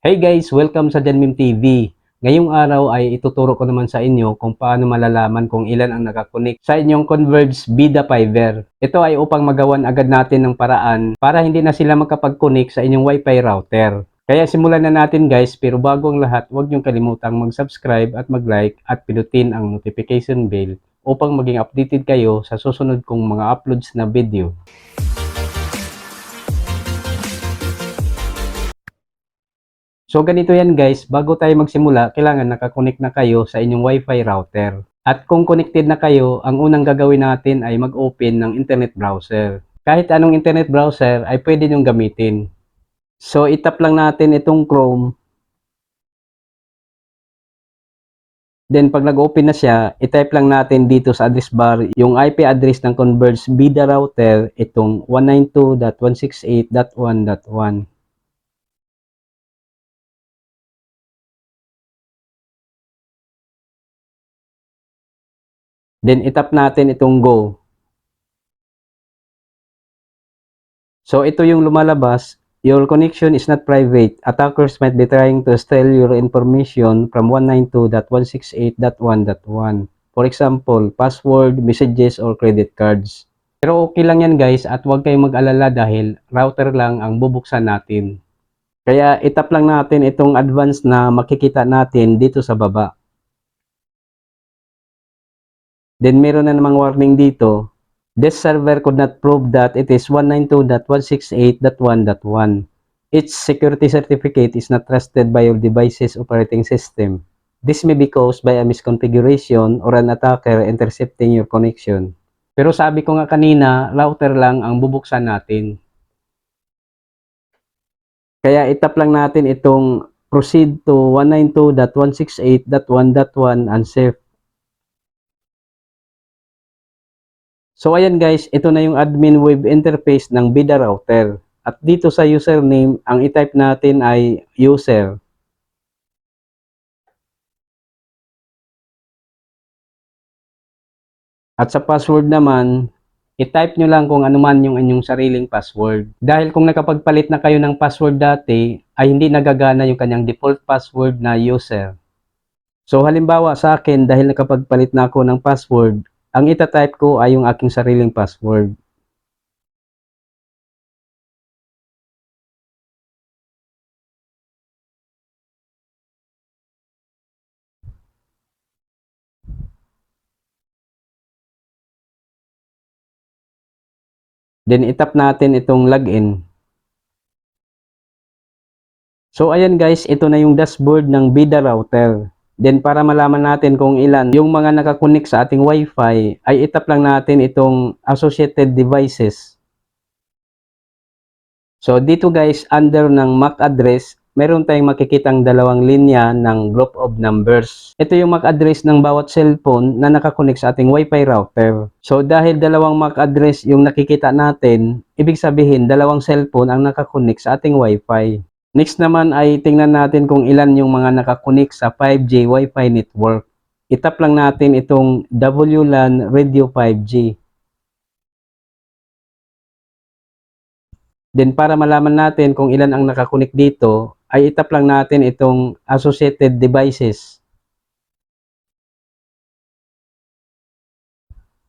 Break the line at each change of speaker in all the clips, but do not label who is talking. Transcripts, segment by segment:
Hey guys! Welcome sa Janmim TV. Ngayong araw ay ituturo ko naman sa inyo kung paano malalaman kung ilan ang nakakonek sa inyong Converge Bida Fiber. Ito ay upang magawan agad natin ng paraan para hindi na sila makapag-connect sa inyong Wi-Fi router. Kaya simulan na natin guys, pero bago ang lahat, huwag niyong kalimutang mag-subscribe at mag-like at pinutin ang notification bell upang maging updated kayo sa susunod kong mga uploads na video. So ganito yan guys, bago tayo magsimula, kailangan nakakonect na kayo sa inyong Wi-Fi router. At kung connected na kayo, ang unang gagawin natin ay mag-open ng internet browser. Kahit anong internet browser ay pwede nyong gamitin. So itap lang natin itong Chrome. Then pag nag-open na siya, itype lang natin dito sa address bar yung IP address ng Converge Bida router, itong 192.168.1.1. Then itap natin itong go. So ito yung lumalabas, your connection is not private. Attackers might be trying to steal your information from 192.168.1.1. For example, password, messages, or credit cards. Pero okay lang yan guys at huwag kayong mag-alala dahil router lang ang bubuksan natin. Kaya itap lang natin itong advance na makikita natin dito sa baba. Then meron na namang warning dito. This server could not prove that it is 192.168.1.1. Its security certificate is not trusted by your device's operating system. This may be caused by a misconfiguration or an attacker intercepting your connection. Pero sabi ko nga kanina, router lang ang bubuksan natin. Kaya itap lang natin itong proceed to 192.168.1.1 unsafe. So ayan guys, ito na yung admin web interface ng Bida router. At dito sa username, ang i-type natin ay user. At sa password naman, i-type nyo lang kung ano man yung inyong sariling password. Dahil kung nakapagpalit na kayo ng password dati, ay hindi nagagana yung kanyang default password na user. So halimbawa sa akin, dahil nakapagpalit na ako ng password, ang ita-type ko ay yung aking sariling password. Then itap natin itong login. So ayan guys, ito na yung dashboard ng Bida router. Then para malaman natin kung ilan yung mga nakakonek sa ating Wi-Fi, ay itap lang natin itong associated devices. So dito guys, under ng MAC address, meron tayong makikitang dalawang linya ng group of numbers. Ito yung MAC address ng bawat cellphone na nakakonek sa ating Wi-Fi router. So dahil dalawang MAC address yung nakikita natin, ibig sabihin dalawang cellphone ang nakakonek sa ating Wi-Fi. Next naman ay tingnan natin kung ilan yung mga nakakonek sa 5G Wi-Fi network. Itap lang natin itong WLAN Radio 5G. Then para malaman natin kung ilan ang nakakonek dito, ay itap lang natin itong associated devices.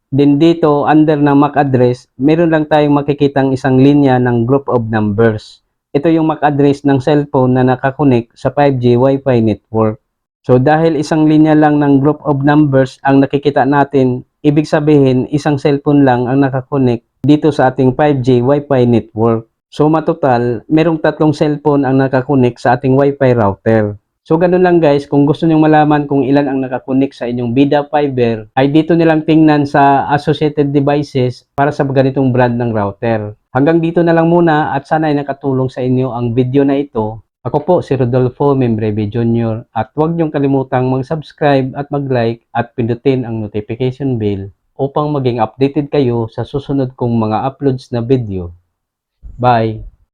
Then dito, under ng MAC address, meron lang tayong makikitang isang linya ng group of numbers. Ito yung MAC address ng cellphone na nakakonek sa 5G Wi-Fi network. So dahil isang linya lang ng group of numbers ang nakikita natin, ibig sabihin isang cellphone lang ang nakakonek dito sa ating 5G Wi-Fi network. So matotal, merong tatlong cellphone ang nakakonek sa ating Wi-Fi router. So ganun lang guys, kung gusto nyong malaman kung ilan ang nakakonek sa inyong Bida Fiber, ay dito nilang tingnan sa associated devices para sa ganitong brand ng router. Hanggang dito na lang muna at sana ay nakatulong sa inyo ang video na ito. Ako po si Rodolfo Membreve Jr. at huwag niyong kalimutang mag-subscribe at mag-like at pindutin ang notification bell upang maging updated kayo sa susunod kong mga uploads na video. Bye!